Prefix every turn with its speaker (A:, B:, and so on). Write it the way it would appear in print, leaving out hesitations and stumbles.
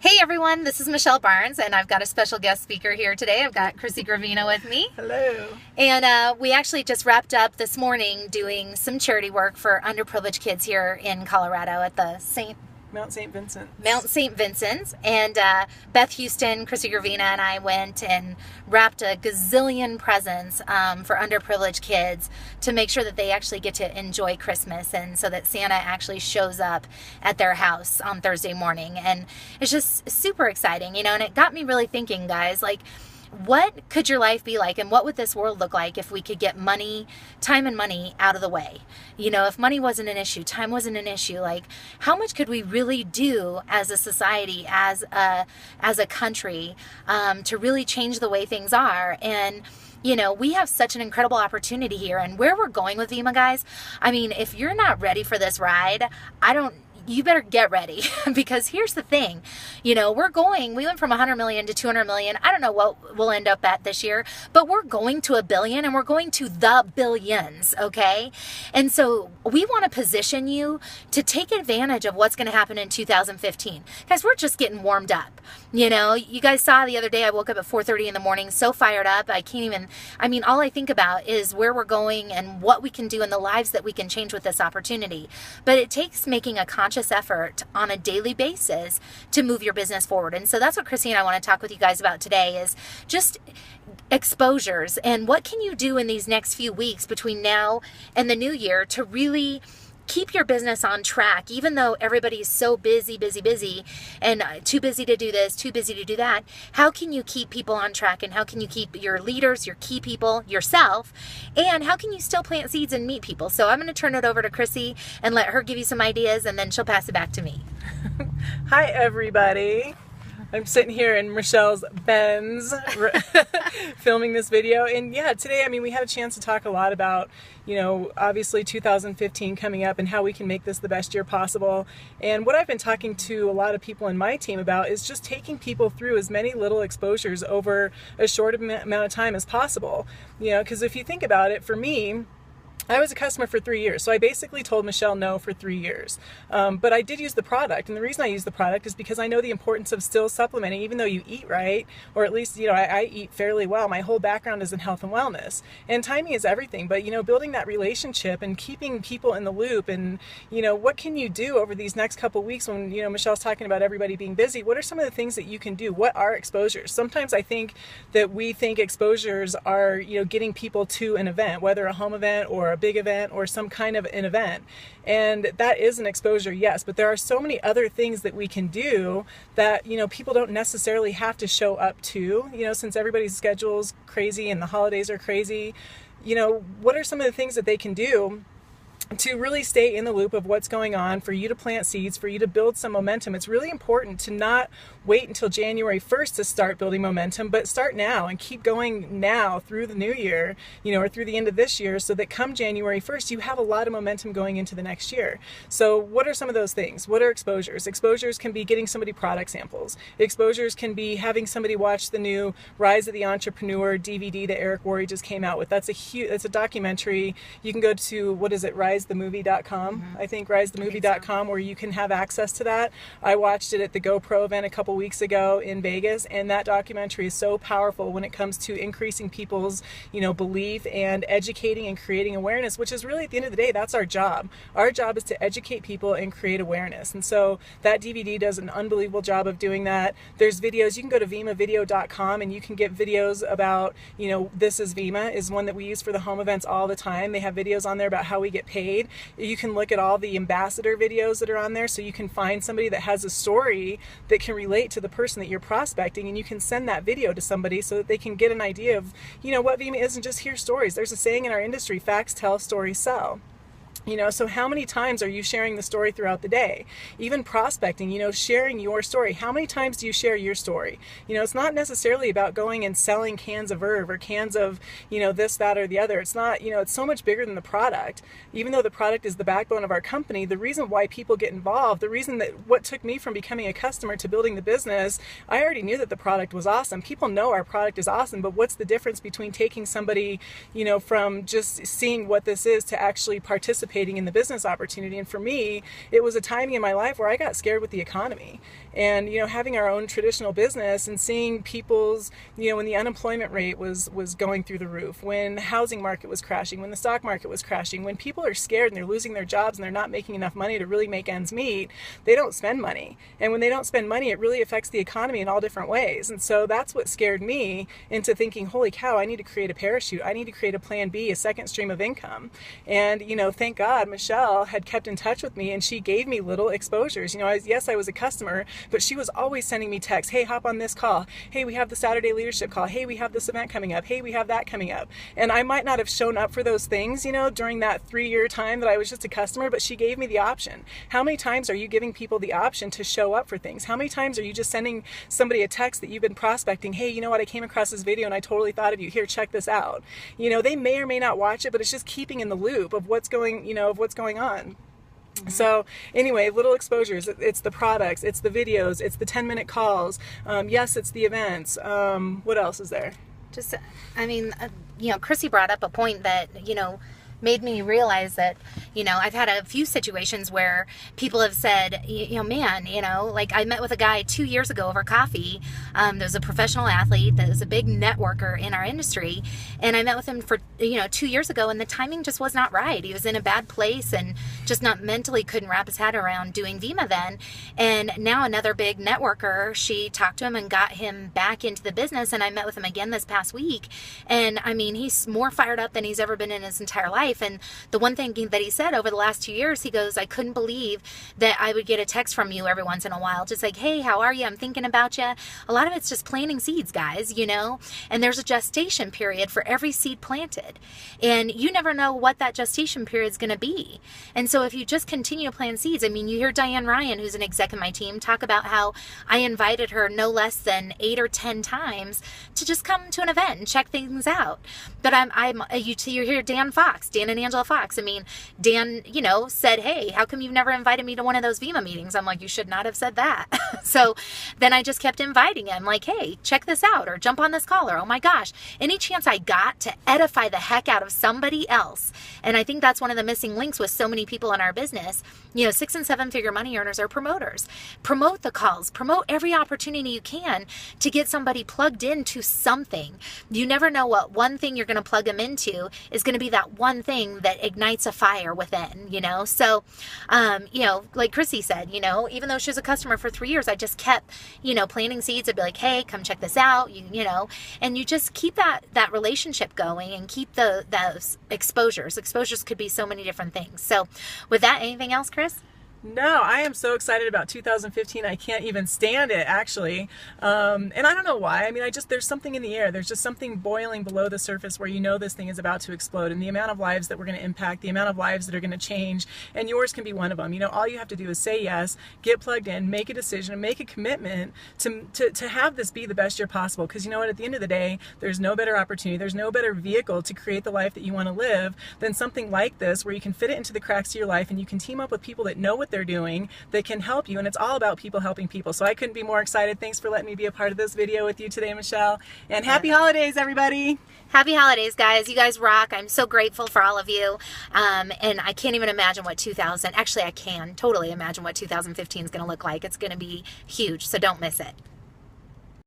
A: Hey everyone, this is Michelle Barnes, and I've got a special guest speaker here today. I've got Chrissy Gravina with me.
B: Hello.
A: And we actually just wrapped up this morning doing some charity work for underprivileged kids here in Colorado at the
B: Mount St.
A: Vincent's. And Beth Houston, Chrissy Gravina, and I went and wrapped a gazillion presents for underprivileged kids to make sure that they actually get to enjoy Christmas, and so that Santa actually shows up at their house on Thursday morning. And it's just super exciting, and it got me really thinking, guys, like, what could your life be like, and what would this world look like if we could get time and money out of the way? If money wasn't an issue, time wasn't an issue, like, how much could we really do as a society, as a country, to really change the way things are? And we have such an incredible opportunity here, and where we're going with Vemma, guys, I mean, if you're not ready for this ride, you better get ready, because here's the thing, we went from 100 million to 200 million. I don't know what we'll end up at this year, but we're going to 1 billion, and we're going to the billions, okay? And so we want to position you to take advantage of what's going to happen in 2015. Guys, we're just getting warmed up. You guys saw the other day, I woke up at 4:30 in the morning, so fired up. All I think about is where we're going and what we can do and the lives that we can change with this opportunity. But it takes making a conscious effort on a daily basis to move your business forward. And so that's what Chrissy and I want to talk with you guys about today, is just exposures, and what can you do in these next few weeks between now and the new year to really keep your business on track, even though everybody's so busy, and too busy to do this, too busy to do that. How can you keep people on track, and how can you keep your leaders, your key people, yourself, and how can you still plant seeds and meet people? So I'm going to turn it over to Chrissy and let her give you some ideas, and then she'll pass it back to me.
B: Hi, everybody. I'm sitting here in Michelle's Benz filming this video. And yeah, today, we had a chance to talk a lot about, obviously 2015 coming up and how we can make this the best year possible. And what I've been talking to a lot of people in my team about is just taking people through as many little exposures over a short amount of time as possible. Because if you think about it, for me, I was a customer for 3 years, so I basically told Michelle no for 3 years. But I did use the product, and the reason I use the product is because I know the importance of still supplementing, even though you eat right, or at least, I eat fairly well. My whole background is in health and wellness, and timing is everything. But, building that relationship and keeping people in the loop, and, what can you do over these next couple weeks when, Michelle's talking about everybody being busy? What are some of the things that you can do? What are exposures? Sometimes I think that we think exposures are, getting people to an event, whether a home event or a big event or some kind of an event, and that is an exposure, yes, but there are so many other things that we can do that people don't necessarily have to show up to, since everybody's schedule's crazy and the holidays are crazy. What are some of the things that they can do to really stay in the loop of what's going on, for you to plant seeds, for you to build some momentum? It's really important to not wait until January 1st to start building momentum, but start now and keep going now through the new year, or through the end of this year, so that come January 1st, you have a lot of momentum going into the next year. So what are some of those things? What are exposures? Exposures can be getting somebody product samples. Exposures can be having somebody watch the new Rise of the Entrepreneur DVD that Eric Worre just came out with. That's a documentary. You can go to, risethemovie.com. I think risethemovie.com, where you can have access to that. I watched it at the GoPro event a couple weeks ago in Vegas, and that documentary is so powerful when it comes to increasing people's, belief and educating and creating awareness, which is really, at the end of the day, that's our job. Our job is to educate people and create awareness. And so that DVD does an unbelievable job of doing that. There's videos. You can go to vemmavideo.com and you can get videos about, This is Vemma is one that we use for the home events all the time. They have videos on there about how we get paid. You can look at all the ambassador videos that are on there, so you can find somebody that has a story that can relate to the person that you're prospecting, and you can send that video to somebody so that they can get an idea of, what Vemma is, and just hear stories. There's a saying in our industry: facts tell, stories sell. So how many times are you sharing the story throughout the day? Even prospecting, sharing your story. How many times do you share your story? It's not necessarily about going and selling cans of Verve or cans of, this, that, or the other. It's not, it's so much bigger than the product. Even though the product is the backbone of our company, the reason why people get involved, the reason that what took me from becoming a customer to building the business, I already knew that the product was awesome. People know our product is awesome, but what's the difference between taking somebody, from just seeing what this is to actually participate participating in the business opportunity. And for me, it was a timing in my life where I got scared with the economy. And, you know, having our own traditional business and seeing people's, you know, when the unemployment rate was going through the roof, when the housing market was crashing, when the stock market was crashing, when people are scared and they're losing their jobs and they're not making enough money to really make ends meet, they don't spend money. And when they don't spend money, it really affects the economy in all different ways. And so that's what scared me into thinking, holy cow, I need to create a parachute. I need to create a plan B, a second stream of income. And, you know, thank God Michelle had kept in touch with me and she gave me little exposures. You know, yes, I was a customer, but she was always sending me texts. Hey, hop on this call. Hey, we have the Saturday leadership call. Hey, we have this event coming up. Hey, we have that coming up. And I might not have shown up for those things, you know, during that 3-year time that I was just a customer, but she gave me the option. How many times are you giving people the option to show up for things? How many times are you just sending somebody a text that you've been prospecting? Hey, you know what? I came across this video and I totally thought of you. Here, check this out. You know, they may or may not watch it, but it's just keeping in the loop of what's going, you know, of what's going on. So anyway, little exposures. It's the products, it's the videos, it's the 10-minute calls. Yes, it's the events. What else is there?
A: Just, I mean, you know, Chrissy brought up a point that, you know, made me realize that, you know, I've had a few situations where people have said, you know, man, you know, like I met with a guy 2 years ago over coffee. There's a professional athlete that is a big networker in our industry. And I met with him for, you know, 2 years ago and the timing just was not right. He was in a bad place and just not mentally couldn't wrap his head around doing Vemma then. And now another big networker, she talked to him and got him back into the business. And I met with him again this past week. And I mean, he's more fired up than he's ever been in his entire life. And the one thing that he said over the last 2 years, he goes, I couldn't believe that I would get a text from you every once in a while. Just like, hey, how are you? I'm thinking about you. A lot of it's just planting seeds, guys, you know, and there's a gestation period for every seed planted. And you never know what that gestation period is going to be. And so if you just continue to plant seeds, I mean, you hear Diane Ryan, who's an exec in my team, talk about how I invited her no less than 8 or 10 times to just come to an event and check things out. But you hear Dan Fox, Dan and Angela Fox. I mean, Dan, you know, said, hey, how come you've never invited me to one of those Vemma meetings? I'm like, you should not have said that. So then I just kept inviting him like, hey, check this out or jump on this call or, oh my gosh, any chance I got to edify the heck out of somebody else. And I think that's one of the missing links with so many people in our business. You know, 6- and 7-figure money earners are promoters. Promote the calls, promote every opportunity you can to get somebody plugged into something. You never know what one thing you're going to plug them into is going to be that one thing that ignites a fire within, you know? So, you know, like Chrissy said, you know, even though she was a customer for 3 years, I just kept, you know, planting seeds. I'd be like, hey, come check this out, you know, and you just keep that relationship going and keep those exposures. Exposures could be so many different things. So with that, anything else, Chris?
B: No, I am so excited about 2015. I can't even stand it, actually. And I don't know why. I mean, there's something in the air. There's just something boiling below the surface where you know this thing is about to explode, and the amount of lives that we're going to impact, the amount of lives that are going to change, and yours can be one of them. You know, all you have to do is say yes, get plugged in, make a decision, and make a commitment to have this be the best year possible. Because you know what, at the end of the day, there's no better opportunity, there's no better vehicle to create the life that you want to live than something like this, where you can fit it into the cracks of your life and you can team up with people that know what they're doing, that can help you, and it's all about people helping people. So I couldn't be more excited. Thanks for letting me be a part of this video with you today, Michelle, and happy holidays, everybody.
A: Happy holidays, guys. You guys rock. I'm so grateful for all of you, and I can't even imagine what actually I can totally imagine what 2015 is going to look like. It's going to be huge, so don't miss it.